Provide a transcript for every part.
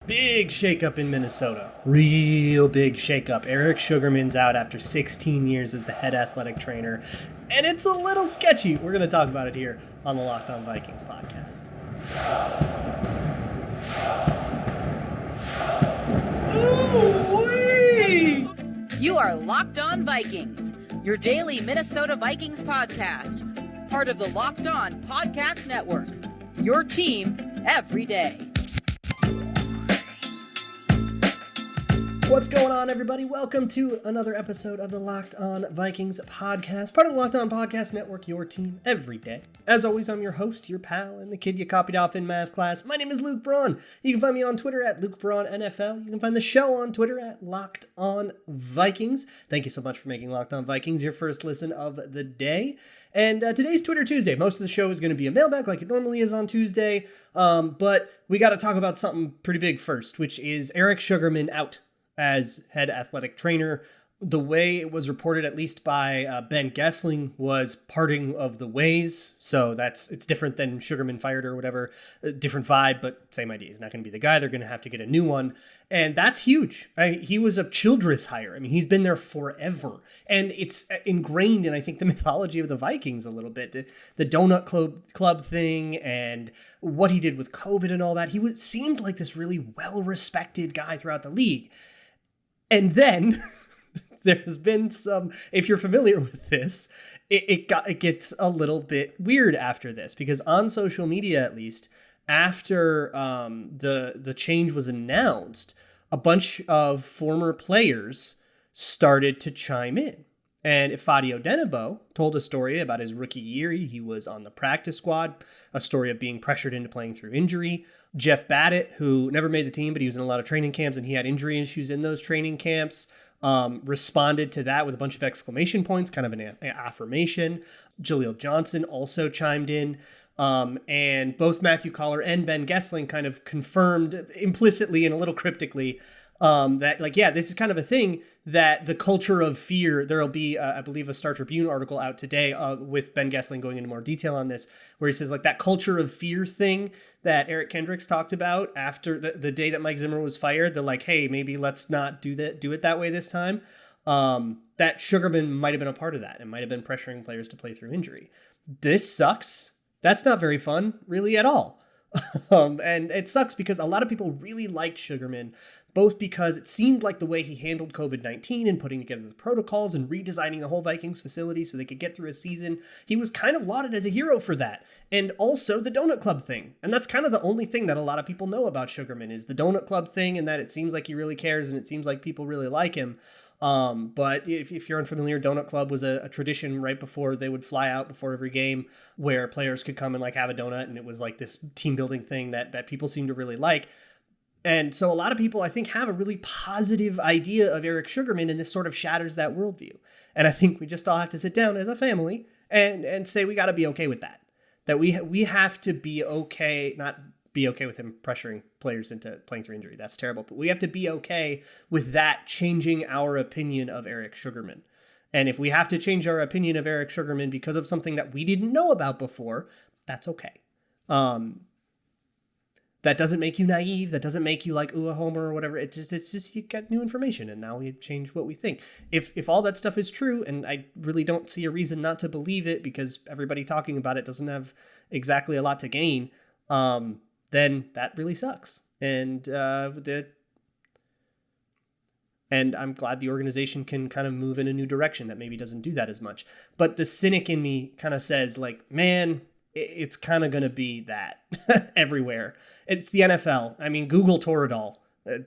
Big shakeup in Minnesota. Real big shakeup. Eric Sugarman's out after 16 years as the head athletic trainer, and it's a little sketchy. We're going to talk about it here on the Locked On Vikings podcast. Ooh-wee! You are Locked On Vikings, your daily Minnesota Vikings podcast, part of the Locked On Podcast Network, your team every day. What's going on, everybody? Welcome to another episode of the Locked On Vikings podcast, part of the Locked On Podcast Network, your team every day. As always, I'm your host, your pal, and the kid you copied off in math class. My name is Luke Braun. You can find me on Twitter at LukeBraunNFL. You can find the show on Twitter at Locked On Vikings. Thank you so much for making Locked On Vikings your first listen of the day. And today's Twitter Tuesday. Most of the show is going to be a mailbag like it normally is on Tuesday, but we got to talk about something pretty big first, which is Eric Sugarman out as head athletic trainer. The way it was reported, at least by Ben Gessling, was parting of the ways. So it's different than Sugarman fired or whatever. Different vibe, but same idea. He's not going to be the guy. They're going to have to get a new one. And that's huge. He was a Childress hire. I mean, he's been there forever. And it's ingrained in, I think, the mythology of the Vikings a little bit. The Donut Club thing and what he did with COVID and all that. He seemed like this really well-respected guy throughout the league. And then there's been some, if you're familiar with this, it gets a little bit weird after this, because on social media, at least, after the change was announced, a bunch of former players started to chime in. And Fadio Denebo told a story about his rookie year. He was on the practice squad, a story of being pressured into playing through injury. Jeff Badditt, who never made the team, but he was in a lot of training camps and he had injury issues in those training camps, responded to that with a bunch of exclamation points, kind of an affirmation. Jaleel Johnson also chimed in. And both Matthew Collar and Ben Gessling kind of confirmed implicitly and a little cryptically that, like, yeah, this is kind of a thing that the culture of fear, there'll be, I believe, a Star Tribune article out today with Ben Gessling going into more detail on this, where he says, like, that culture of fear thing that Eric Kendricks talked about after the day that Mike Zimmer was fired, the like, hey, maybe let's not do it that way this time. That Sugarman might have been a part of that and might have been pressuring players to play through injury. This sucks. That's not very fun, really, at all. And it sucks because a lot of people really liked Sugarman, both because it seemed like the way he handled COVID-19 and putting together the protocols and redesigning the whole Vikings facility so they could get through a season. He was kind of lauded as a hero for that. And also the Donut Club thing. And that's kind of the only thing that a lot of people know about Sugarman is the Donut Club thing, and that it seems like he really cares and it seems like people really like him. But if you're unfamiliar, Donut Club was a tradition right before they would fly out before every game where players could come and like have a donut. And it was like this team building thing that people seem to really like. And so a lot of people, I think, have a really positive idea of Eric Sugarman, and this sort of shatters that worldview. And I think we just all have to sit down as a family and say we got to be okay with that. That we have to be okay, not be okay with him pressuring players into playing through injury. That's terrible. But we have to be okay with that changing our opinion of Eric Sugarman. And if we have to change our opinion of Eric Sugarman because of something that we didn't know about before, that's okay. That doesn't make you naive. That doesn't make you like, ooh, a homer or whatever. It's just you got new information and now we've changed what we think. If all that stuff is true, and I really don't see a reason not to believe it because everybody talking about it doesn't have exactly a lot to gain, then that really sucks. And I'm glad the organization can kind of move in a new direction that maybe doesn't do that as much. But the cynic in me kind of says, like, man, it's kind of going to be that everywhere. It's the NFL. I mean, Google Toradol.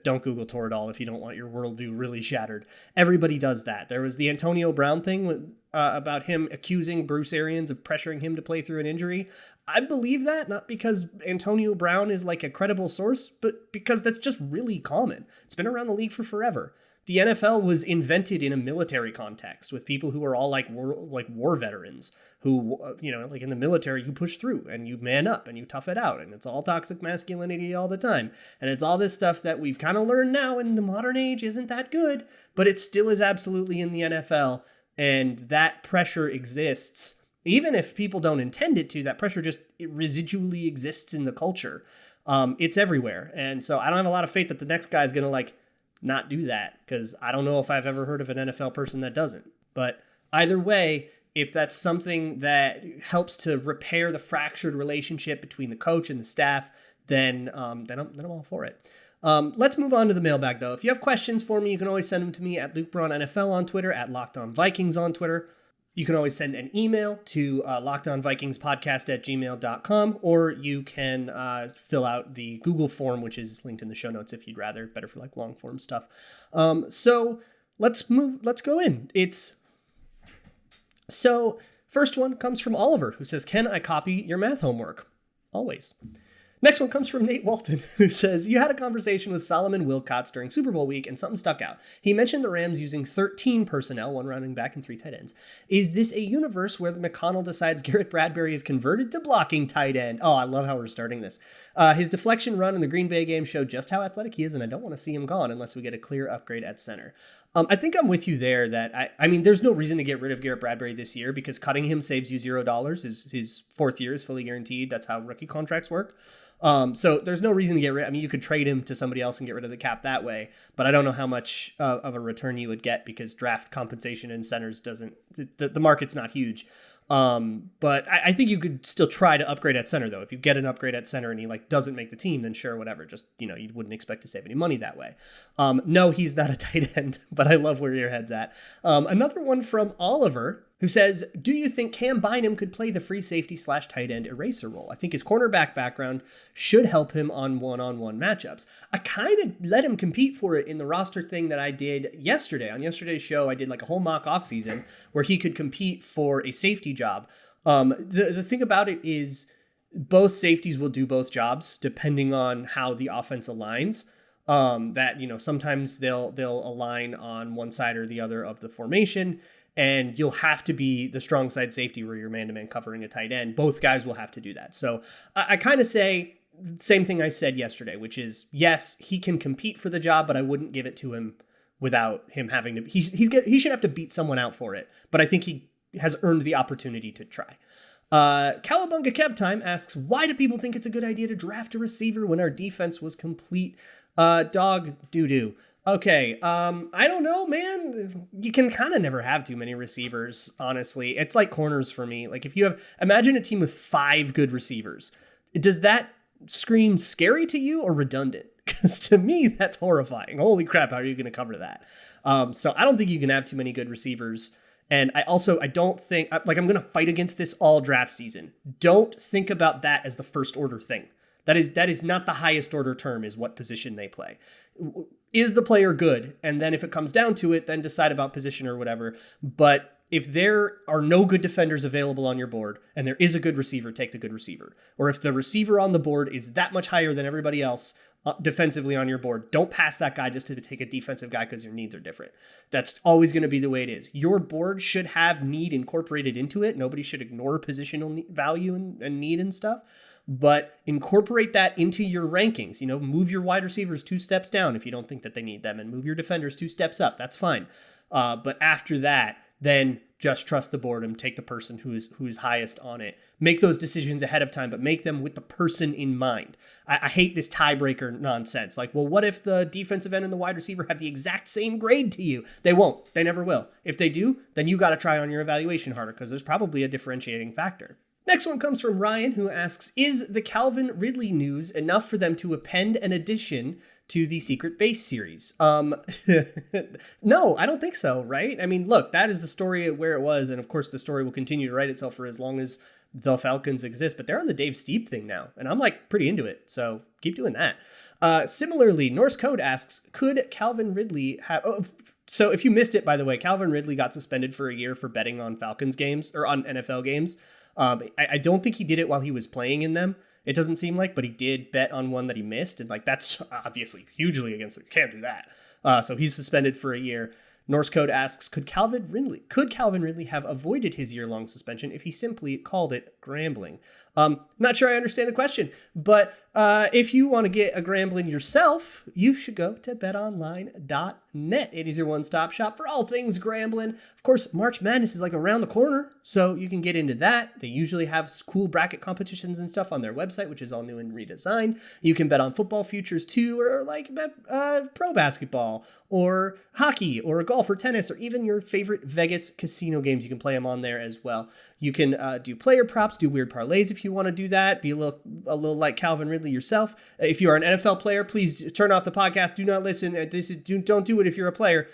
Don't Google Toradol if you don't want your worldview really shattered. Everybody does that. There was the Antonio Brown thing about him accusing Bruce Arians of pressuring him to play through an injury. I believe that, not because Antonio Brown is like a credible source, but because that's just really common. It's been around the league for forever. The NFL was invented in a military context with people who are all like war veterans who, like in the military, you push through and you man up and you tough it out. And it's all toxic masculinity all the time. And it's all this stuff that we've kind of learned now in the modern age isn't that good, but it still is absolutely in the NFL. And that pressure exists. Even if people don't intend it to, that pressure just it residually exists in the culture. It's everywhere. And so I don't have a lot of faith that the next guy is going to like not do that, because I don't know if I've ever heard of an NFL person that doesn't. But either way, if that's something that helps to repair the fractured relationship between the coach and the staff, then I'm all for it. Let's move on to the mailbag, though. If you have questions for me, you can always send them to me at Luke Braun NFL on Twitter, at Locked On Vikings on Twitter. You can always send an email to lockedonvikingspodcast@gmail.com, or you can fill out the Google form, which is linked in the show notes if you'd rather. Better for like long form stuff. So let's go in. So first one comes from Oliver, who says, "Can I copy your math homework?" Always. Next one comes from Nate Walton, who says, "You had a conversation with Solomon Wilcots during Super Bowl week and something stuck out. He mentioned the Rams using 13 personnel, 1 running back and 3 tight ends. Is this a universe where McConnell decides Garrett Bradbury is converted to blocking tight end?" Oh, I love how we're starting this. "His deflection run in the Green Bay game showed just how athletic he is, and I don't want to see him gone unless we get a clear upgrade at center." I think I'm with you there that I mean, there's no reason to get rid of Garrett Bradbury this year because cutting him saves you $0. His 4th year is fully guaranteed. That's how rookie contracts work. So there's no reason to get rid. I mean, you could trade him to somebody else and get rid of the cap that way, but I don't know how much of a return you would get because draft compensation in centers the market's not huge. But I think you could still try to upgrade at center, though. If you get an upgrade at center and he like doesn't make the team, then sure, whatever. Just, you wouldn't expect to save any money that way. No, he's not a tight end, but I love where your head's at. Another one from Oliver, who says, "Do you think Cam Bynum could play the free safety / tight end eraser role? I think his cornerback background should help him on one-on-one matchups." I kind of let him compete for it in the roster thing that I did yesterday. On yesterday's show, I did like a whole mock offseason where he could compete for a safety job. The thing about it is both safeties will do both jobs depending on how the offense aligns. Sometimes they'll align on one side or the other of the formation, and you'll have to be the strong side safety where you're man-to-man covering a tight end. Both guys will have to do that. So I kind of say the same thing I said yesterday, which is, yes, he can compete for the job, but I wouldn't give it to him without him having to. He should have to beat someone out for it, but I think he has earned the opportunity to try. Cowabunga Kev Time asks, "Why do people think it's a good idea to draft a receiver when our defense was complete dog doo-doo?" Okay, I don't know, man. You can kind of never have too many receivers, honestly. It's like corners for me. Like if you imagine a team with 5 good receivers. Does that scream scary to you or redundant? Because to me, that's horrifying. Holy crap, how are you going to cover that? So I don't think you can have too many good receivers. And I don't think, I'm going to fight against this all draft season. Don't think about that as the first order thing. That is not the highest order term, is what position they play. Is the player good? And then if it comes down to it, then decide about position or whatever. But if there are no good defenders available on your board and there is a good receiver, take the good receiver. Or if the receiver on the board is that much higher than everybody else defensively on your board, don't pass that guy just to take a defensive guy because your needs are different. That's always going to be the way it is. Your board should have need incorporated into it. Nobody should ignore positional value and need and stuff. But incorporate that into your rankings. Move your wide receivers 2 steps down if you don't think that they need them, and move your defenders 2 steps up. That's fine. But after that, then just trust the board and take the person who is highest on it. Make those decisions ahead of time, but make them with the person in mind. I hate this tiebreaker nonsense. Like, well, what if the defensive end and the wide receiver have the exact same grade to you? They won't. They never will. If they do, then you got to try on your evaluation harder because there's probably a differentiating factor. Next one comes from Ryan, who asks, "Is the Calvin Ridley news enough for them to append an addition to the Secret Base series?" No, I don't think so, right? I mean, look, that is the story where it was, and of course the story will continue to write itself for as long as the Falcons exist, but they're on the Dave Steep thing now, and I'm like pretty into it, so keep doing that. Similarly, Norse Code asks, "Could Calvin Ridley have..." So if you missed it, by the way, Calvin Ridley got suspended for a year for betting on Falcons games, or on NFL games. I don't think he did it while he was playing in them. It doesn't seem like, but he did bet on one that he missed. And that's obviously hugely against it. You can't do that. So he's suspended for a year. Norse Code asks, could Calvin Ridley have avoided his year-long suspension if he simply called it grambling? Not sure I understand the question, but if you want to get a grambling yourself, you should go to betonline.net. It is your one-stop shop for all things grambling. Of course, March Madness is like around the corner. so you can get into that. They usually have cool bracket competitions and stuff on their website, which is all new and redesigned. You can bet on football futures too, or like bet pro basketball or hockey or golf or tennis, or even your favorite Vegas casino games. You can play them on there as well. You can do player props, do weird parlays if you want to do that. Be a little like Calvin Ridley yourself. If you are an NFL player, please turn off the podcast. Do not listen. Don't do it if you're a player.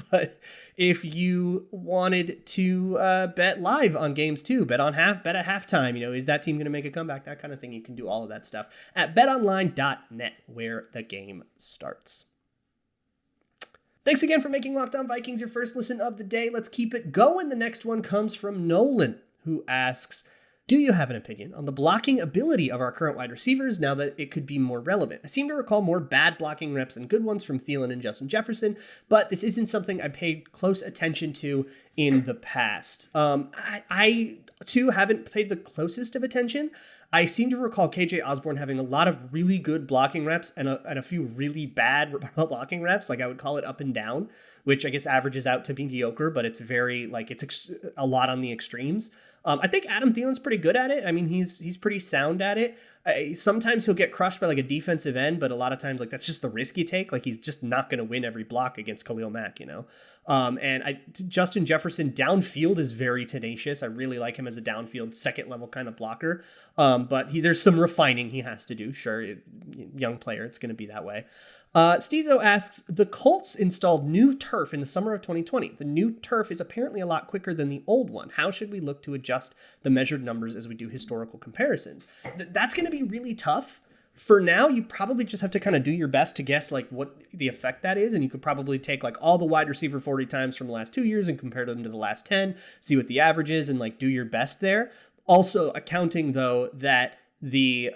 But if you wanted to bet live on games too, bet at halftime, is that team going to make a comeback? That kind of thing. You can do all of that stuff at betonline.net, where the game starts. Thanks again for making Locked On Vikings your first listen of the day. Let's keep it going. The next one comes from Nolan, who asks, do you have an opinion on the blocking ability of our current wide receivers now that it could be more relevant? I seem to recall more bad blocking reps than good ones from Thielen and Justin Jefferson, but this isn't something I paid close attention to in the past. I too haven't paid the closest of attention. I seem to recall KJ Osborne having a lot of really good blocking reps and a few really bad blocking reps. Like I would call it up and down, which I guess averages out to mediocre, but it's very it's a lot on the extremes. I think Adam Thielen's pretty good at it. I mean, he's pretty sound at it. Sometimes he'll get crushed by like a defensive end, but a lot of times that's just the risk you take. Like he's just not going to win every block against Khalil Mack, Justin Jefferson downfield is very tenacious. I really like him as a downfield second level kind of blocker. But there's some refining he has to do. Sure, young player, it's going to be that way. Stezo asks, the Colts installed new turf in the summer of 2020. The new turf is apparently a lot quicker than the old one. How should we look to adjust the measured numbers as we do historical comparisons? That's going to be really tough. For now, you probably just have to kind of do your best to guess like what the effect that is. And you could probably take like all the wide receiver 40 times from the last 2 years and compare them to the last 10, see what the average is and like do your best there. Also accounting though that the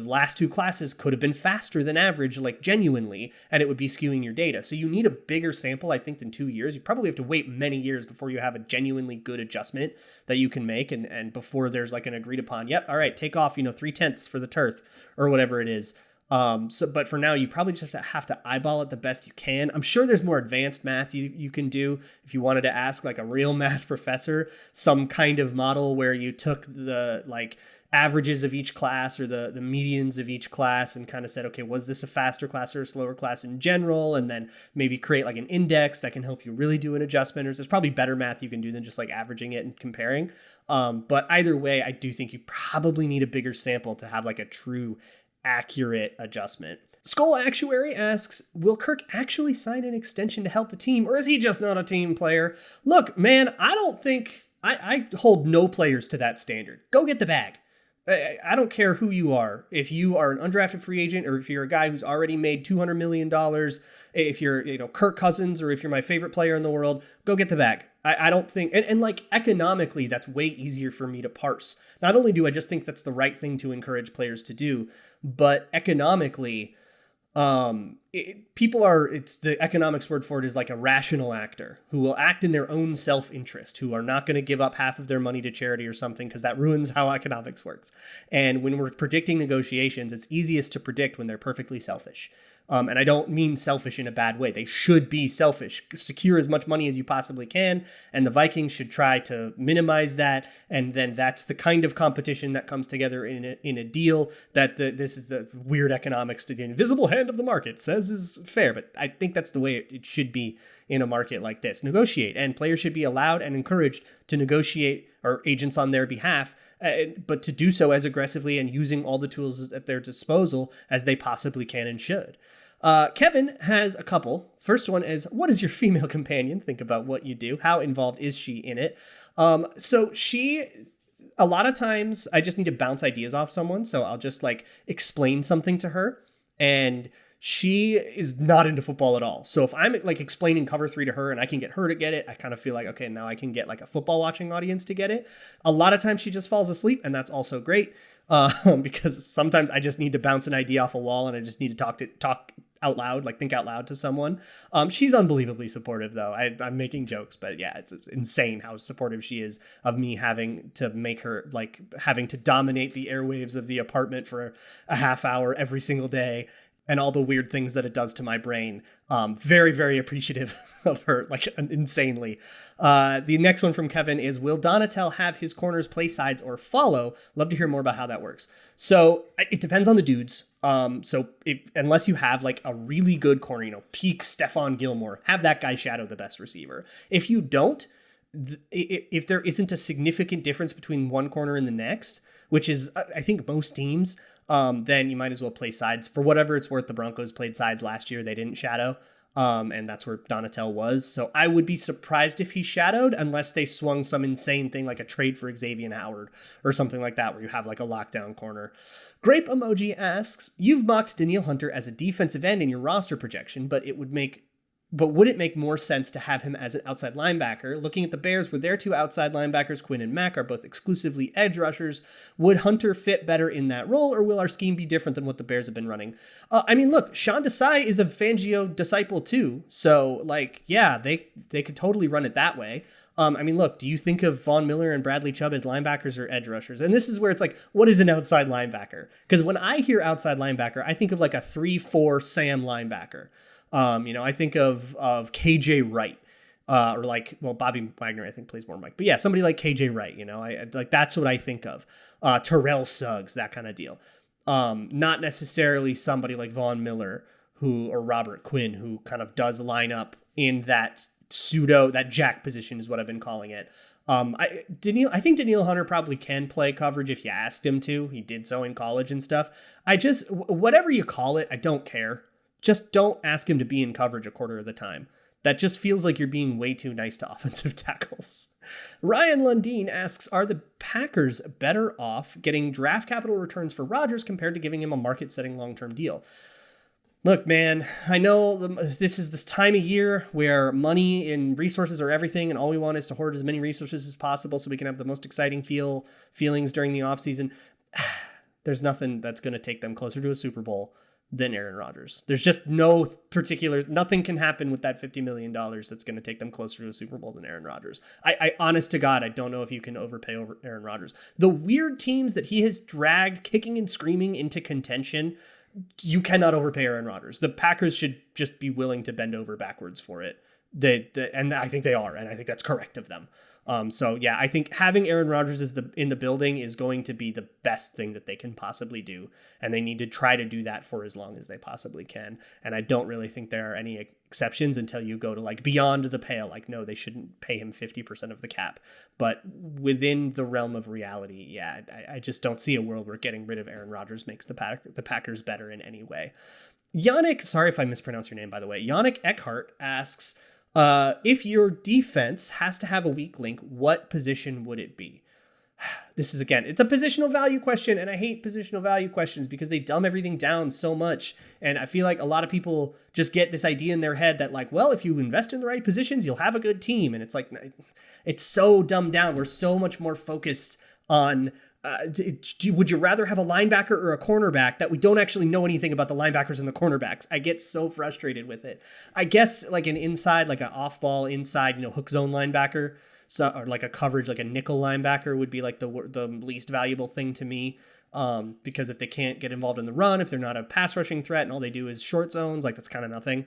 last two classes could have been faster than average, like genuinely, and it would be skewing your data. So you need a bigger sample, I think, than 2 years. You probably have to wait many years before you have a genuinely good adjustment that you can make, and before there's like an agreed upon, yep, all right, take off, 3/10 for the turf or whatever it is. But for now, you probably just have to eyeball it the best you can. I'm sure there's more advanced math you can do if you wanted to ask like a real math professor, some kind of model where you took the like averages of each class or the medians of each class and kind of said, okay, was this a faster class or a slower class in general? And then maybe create like an index that can help you really do an adjustment. Or there's probably better math you can do than just like averaging it and comparing. But either way, I do think you probably need a bigger sample to have like a true accurate adjustment. Skull Actuary asks, will Kirk actually sign an extension to help the team, or is he just not a team player? Look, man, I don't think I hold no players to that standard. Go get the bag. I don't care who you are. If you are an undrafted free agent, or if you're a guy who's already made $200 million, if you're, Kirk Cousins, or if you're my favorite player in the world, go get the bag. I don't think, and like economically, that's way easier for me to parse. Not only do I just think that's the right thing to encourage players to do, but economically, it's the economics word for it is like a rational actor who will act in their own self-interest, who are not going to give up half of their money to charity or something, because that ruins how economics works. And when we're predicting negotiations, it's easiest to predict when they're perfectly selfish. And I don't mean selfish in a bad way. They should be selfish. Secure as much money as you possibly can. And the Vikings should try to minimize that. And then that's the kind of competition that comes together in a deal that this is the weird economics to the invisible hand of the market says is fair. But I think that's the way it should be in a market like this. Negotiate. And players should be allowed and encouraged to negotiate, or agents on their behalf, but to do so as aggressively and using all the tools at their disposal as they possibly can and should. Kevin has a couple. First one is, what is your female companion? Think about what you do. How involved is she in it? So she, a lot of times I just need to bounce ideas off someone. So I'll just like explain something to her, and she is not into football at all. So if I'm like explaining cover 3 to her and I can get her to get it, I kind of feel like, okay, now I can get like a football watching audience to get it. A lot of times she just falls asleep, and that's also great. Because sometimes I just need to bounce an idea off a wall, and I just need to talk out loud, like think out loud to someone. She's unbelievably supportive though. I'm making jokes, but yeah, it's insane how supportive she is of me having to make her, like having to dominate the airwaves of the apartment for a half hour every single day. and all the weird things that it does to my brain. Very, very appreciative of her, like insanely. The next one from Kevin is, will Donatel have his corners play sides or follow? Love to hear more about how that works. So it depends on the dudes. Unless you have like a really good corner, peak Stephon Gilmore, have that guy shadow the best receiver. If you don't, if there isn't a significant difference between one corner and the next, which is, I think, most teams, then you might as well play sides. For whatever it's worth, the Broncos played sides last year. They didn't shadow. And that's where Donatel was. So I would be surprised if he shadowed, unless they swung some insane thing like a trade for Xavier Howard or something like that, where you have like a lockdown corner. Grape Emoji asks, you've mocked Danielle Hunter as a defensive end in your roster projection, but would it make more sense to have him as an outside linebacker? Looking at the Bears, where their two outside linebackers, Quinn and Mack, are both exclusively edge rushers, would Hunter fit better in that role, or will our scheme be different than what the Bears have been running? Look, Sean Desai is a Fangio disciple too, so they could totally run it that way. Look, do you think of Von Miller and Bradley Chubb as linebackers or edge rushers? And this is where it's like, what is an outside linebacker? Because when I hear outside linebacker, I think of like a 3-4 Sam linebacker. I think of KJ Wright, Bobby Wagner, I think plays more Mike, but yeah, somebody like KJ Wright, that's what I think of. Terrell Suggs, that kind of deal. Not necessarily somebody like Von Miller or Robert Quinn, who kind of does line up in that that jack position is what I've been calling it. I think Danielle Hunter probably can play coverage if you asked him to. He did so in college and stuff. Whatever you call it, I don't care. Just don't ask him to be in coverage a quarter of the time. That just feels like you're being way too nice to offensive tackles. Ryan Lundeen asks, are the Packers better off getting draft capital returns for Rodgers compared to giving him a market-setting long-term deal? Look, man, I know this is this time of year where money and resources are everything, and all we want is to hoard as many resources as possible so we can have the most exciting feelings during the offseason. There's nothing that's going to take them closer to a Super Bowl than Aaron Rodgers. There's just nothing can happen with that $50 million that's going to take them closer to a Super Bowl than Aaron Rodgers. I honest to God, I don't know if you can overpay over Aaron Rodgers. The weird teams that he has dragged kicking and screaming into contention, you cannot overpay Aaron Rodgers. The Packers should just be willing to bend over backwards for it. And I think they are, and I think that's correct of them. I think having Aaron Rodgers in the building is going to be the best thing that they can possibly do, and they need to try to do that for as long as they possibly can. And I don't really think there are any exceptions until you go to like beyond the pale. Like, no, they shouldn't pay him 50% of the cap. But within the realm of reality, I just don't see a world where getting rid of Aaron Rodgers makes the Packers better in any way. Yannick, sorry if I mispronounce your name, by the way. Yannick Eckhart asks, if your defense has to have a weak link, what position would it be? This is, again, it's a positional value question, and I hate positional value questions because they dumb everything down so much. And I feel like a lot of people just get this idea in their head that like, well, if you invest in the right positions, you'll have a good team. And it's like, it's so dumbed down. We're so much more focused on would you rather have a linebacker or a cornerback that we don't actually know anything about the linebackers and the cornerbacks? I get so frustrated with it. I guess like an inside, like an off-ball inside, hook zone linebacker, or like a coverage, like a nickel linebacker would be like the least valuable thing to me. Because if they can't get involved in the run, if they're not a pass rushing threat and all they do is short zones, like that's kind of nothing.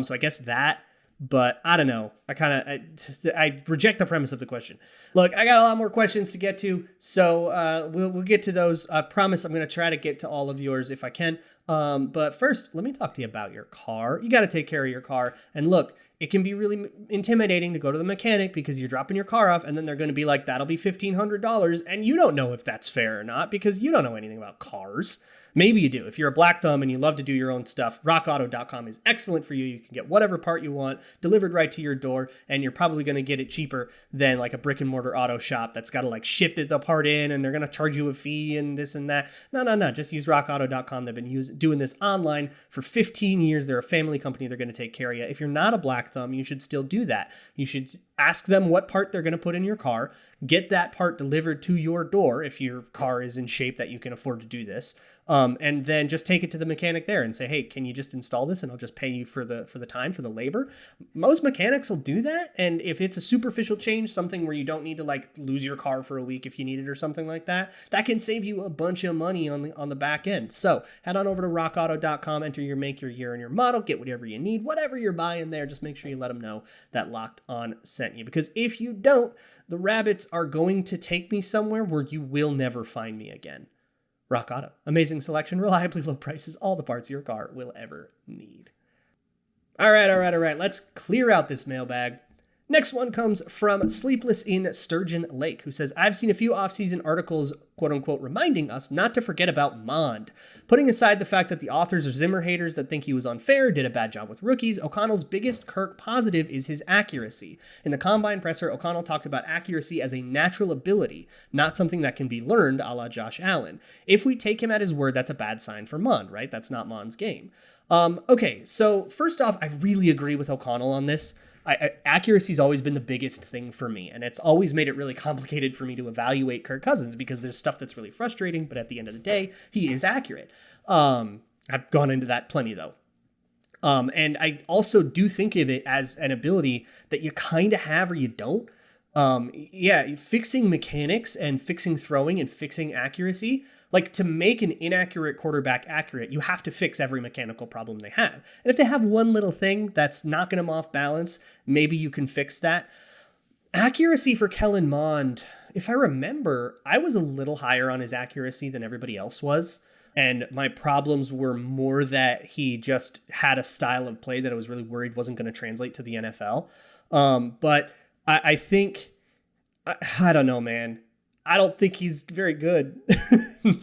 So I guess that. But I don't know. I reject the premise of the question. Look, I got a lot more questions to get to, so we'll get to those. I promise I'm going to try to get to all of yours if I can. But first, let me talk to you about your car. You got to take care of your car. And look, it can be really intimidating to go to the mechanic because you're dropping your car off and then they're going to be like, that'll be $1,500. And you don't know if that's fair or not because you don't know anything about cars. Maybe you do. If you're a black thumb and you love to do your own stuff, RockAuto.com is excellent for you. You can get whatever part you want delivered right to your door, and you're probably going to get it cheaper than like a brick and mortar auto shop that's got to like ship the part in, and they're going to charge you a fee and this and that. No. Just use RockAuto.com. They've been doing this online for 15 years. They're a family company. They're going to take care of you. If you're not a black thumb, you should still do that. You should ask them what part they're going to put in your car, get that part delivered to your door if your car is in shape that you can afford to do this, and then just take it to the mechanic there and say, hey, can you just install this and I'll just pay you for the time, for the labor. Most mechanics will do that. And if it's a superficial change, something where you don't need to like lose your car for a week if you need it or something like that, that can save you a bunch of money on the back end. So head on over to RockAuto.com, enter your make, your year, and your model, get whatever you need, whatever you're buying there. Just make sure you let them know that Locked On sent you, because if you don't, the rabbits are going to take me somewhere where you will never find me again. Rock Auto. Amazing selection, reliably low prices, all the parts your car will ever need. All right. Let's clear out this mailbag. Next one comes from Sleepless in Sturgeon Lake, who says, I've seen a few off-season articles, quote-unquote, reminding us not to forget about Mond. Putting aside the fact that the authors are Zimmer haters that think he was unfair, did a bad job with rookies, O'Connell's biggest Kirk positive is his accuracy. In the Combine presser, O'Connell talked about accuracy as a natural ability, not something that can be learned, a la Josh Allen. If we take him at his word, that's a bad sign for Mond, right? That's not Mond's game. Okay, so first off, I really agree with O'Connell on this. Accuracy's always been the biggest thing for me, and it's always made it really complicated for me to evaluate Kirk Cousins because there's stuff that's really frustrating, but at the end of the day, he is accurate. I've gone into that plenty, though. And I also do think of it as an ability that you kind of have or you don't. Fixing mechanics and fixing throwing and fixing accuracy, like to make an inaccurate quarterback accurate, you have to fix every mechanical problem they have. And if they have one little thing that's knocking them off balance, maybe you can fix that. Accuracy for Kellen Mond, if I remember, I was a little higher on his accuracy than everybody else was. And my problems were more that he just had a style of play that I was really worried wasn't going to translate to the NFL. But I think, I don't know, man. I don't think he's very good.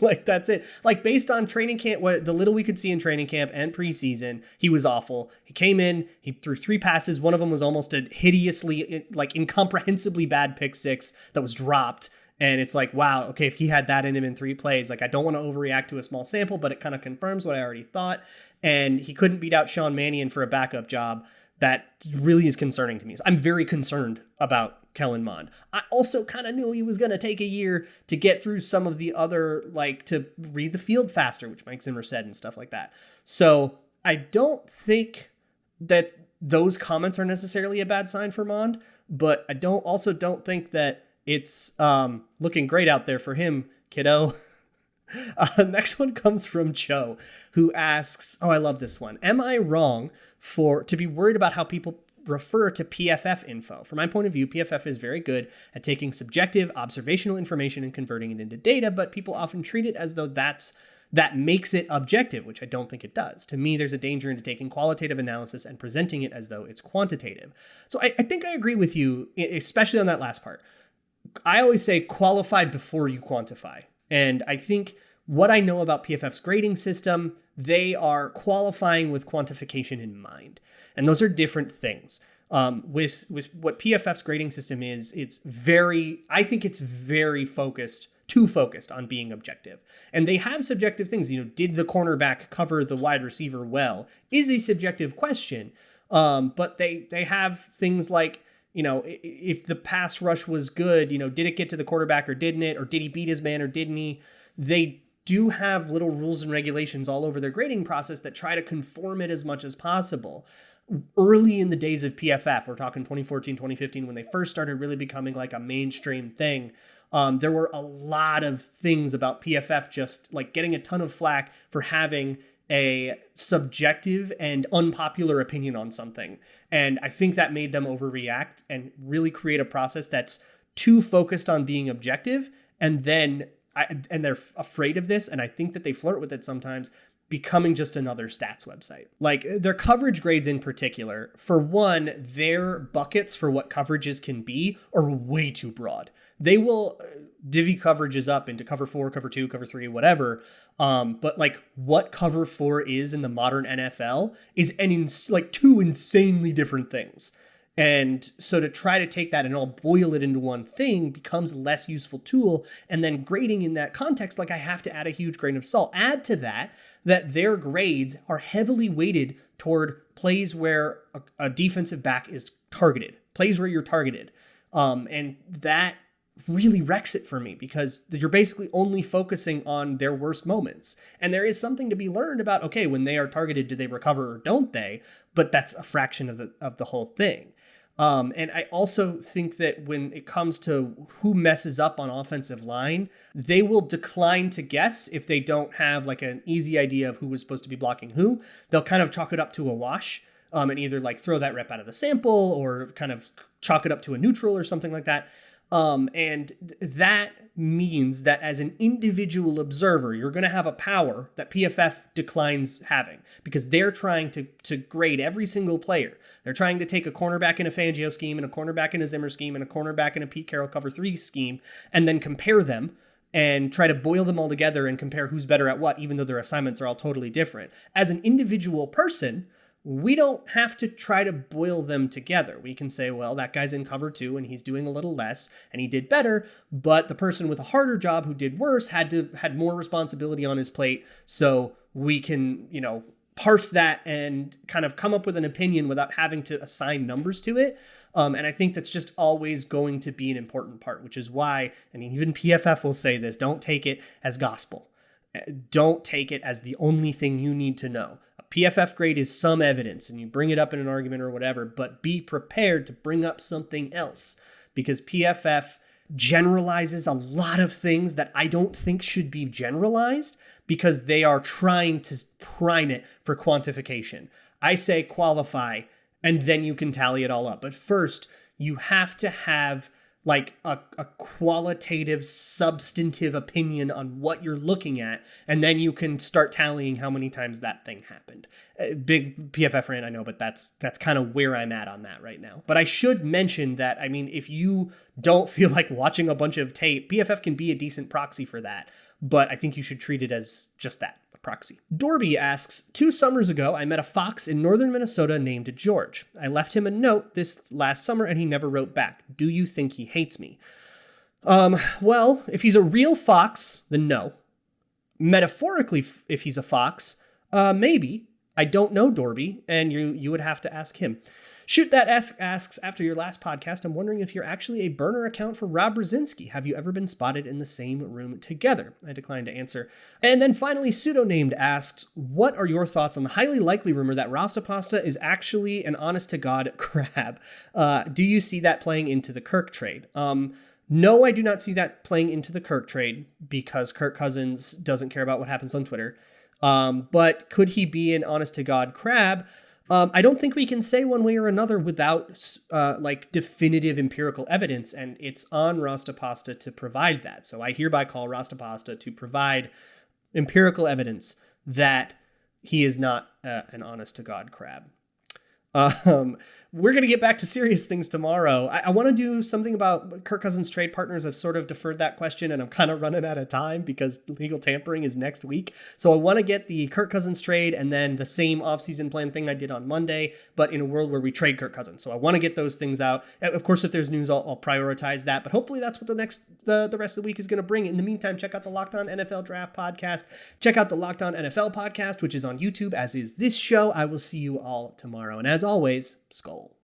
Like, that's it. Like, based on training camp, what the little we could see in training camp and preseason, he was awful. He came in, he threw 3 passes. One of them was almost a hideously, like, incomprehensibly bad pick 6 that was dropped. And it's like, wow, okay, if he had that in him in 3 plays, like, I don't want to overreact to a small sample, but it kind of confirms what I already thought. And he couldn't beat out Sean Mannion for a backup job. That really is concerning to me. So I'm very concerned about Kellen Mond. I also kind of knew he was going to take a year to get through some of the other, like, to read the field faster, which Mike Zimmer said and stuff like that. So I don't think that those comments are necessarily a bad sign for Mond, but I don't think that it's looking great out there for him, kiddo. Next one comes from Joe, who asks, I love this one. Am I wrong to be worried about how people refer to PFF info? From my point of view, PFF is very good at taking subjective observational information and converting it into data, but people often treat it as though that makes it objective, which I don't think it does. To me, there's a danger into taking qualitative analysis and presenting it as though it's quantitative. So I think I agree with you, especially on that last part. I always say qualify before you quantify. And I think what I know about PFF's grading system, they are qualifying with quantification in mind. And those are different things. With what PFF's grading system is, I think it's very too focused on being objective. And they have subjective things. Did the cornerback cover the wide receiver well? Is a subjective question. But they have things like, if the pass rush was good, did it get to the quarterback or didn't it? Or did he beat his man or didn't he? They do have little rules and regulations all over their grading process that try to conform it as much as possible. Early in the days of PFF, we're talking 2014, 2015, when they first started really becoming like a mainstream thing, there were a lot of things about PFF just like getting a ton of flack for having a subjective and unpopular opinion on something. And I think that made them overreact and really create a process that's too focused on being objective. And then they're afraid of this. And I think that they flirt with it sometimes, becoming just another stats website. Like their coverage grades in particular, for one, their buckets for what coverages can be are way too broad. They will divvy coverages up into cover 4, cover 2, cover 3, whatever. But like what cover 4 is in the modern NFL is two insanely different things. And so to try to take that and all boil it into one thing becomes a less useful tool. And then grading in that context, like I have to add a huge grain of salt. Add to that their grades are heavily weighted toward plays where a defensive back is targeted, plays where you're targeted. And that really wrecks it for me because you're basically only focusing on their worst moments. And there is something to be learned about, okay, when they are targeted, do they recover or don't they? But that's a fraction of the whole thing. And I also think that when it comes to who messes up on offensive line, they will decline to guess if they don't have like an easy idea of who was supposed to be blocking who. They'll kind of chalk it up to a wash, and either like throw that rep out of the sample or kind of chalk it up to a neutral or something like that. And that means that as an individual observer, you're going to have a power that PFF declines having because they're trying to grade every single player. They're trying to take a cornerback in a Fangio scheme and a cornerback in a Zimmer scheme and a cornerback in a Pete Carroll cover 3 scheme and then compare them and try to boil them all together and compare who's better at what, even though their assignments are all totally different. As an individual person, we don't have to try to boil them together. We can say, well, that guy's in cover 2 and he's doing a little less and he did better, but the person with a harder job who did worse had more responsibility on his plate. So we can, parse that and kind of come up with an opinion without having to assign numbers to it. And I think that's just always going to be an important part, which is why, and even PFF will say this, don't take it as gospel. Don't take it as the only thing you need to know. A PFF grade is some evidence and you bring it up in an argument or whatever, but be prepared to bring up something else because PFF generalizes a lot of things that I don't think should be generalized because they are trying to prime it for quantification. I say qualify and then you can tally it all up. But first, you have to have like a qualitative, substantive opinion on what you're looking at, and then you can start tallying how many times that thing happened. Big PFF rant, I know, but that's kind of where I'm at on that right now. But I should mention that, I mean, if you don't feel like watching a bunch of tape, PFF can be a decent proxy for that, but I think you should treat it as just that, a proxy. Dorby asks, 2 summers ago, I met a fox in northern Minnesota named George. I left him a note this last summer and he never wrote back. Do you think he hates me? Well, if he's a real fox, then no. Metaphorically, if he's a fox, maybe. I don't know Dorby, and you would have to ask him. Shoot That asks, after your last podcast, I'm wondering if you're actually a burner account for Rob Brzezinski. Have you ever been spotted in the same room together? I declined to answer. And then finally, Pseudonamed asks, what are your thoughts on the highly likely rumor that Rasta Pasta is actually an honest-to-God crab? Do you see that playing into the Kirk trade? No, I do not see that playing into the Kirk trade because Kirk Cousins doesn't care about what happens on Twitter. But could he be an honest-to-God crab? I don't think we can say one way or another without definitive empirical evidence, and it's on Rasta Pasta to provide that. So I hereby call Rasta Pasta to provide empirical evidence that he is not an honest-to-God crab. We're going to get back to serious things tomorrow. I want to do something about Kirk Cousins trade partners. I've sort of deferred that question and I'm kind of running out of time because legal tampering is next week. So I want to get the Kirk Cousins trade and then the same offseason plan thing I did on Monday, but in a world where we trade Kirk Cousins. So I want to get those things out. Of course, if there's news, I'll prioritize that, but hopefully that's what the rest of the week is going to bring. In the meantime, check out the Locked On NFL Draft podcast. Check out the Locked On NFL podcast, which is on YouTube, as is this show. I will see you all tomorrow. And as always, Skull.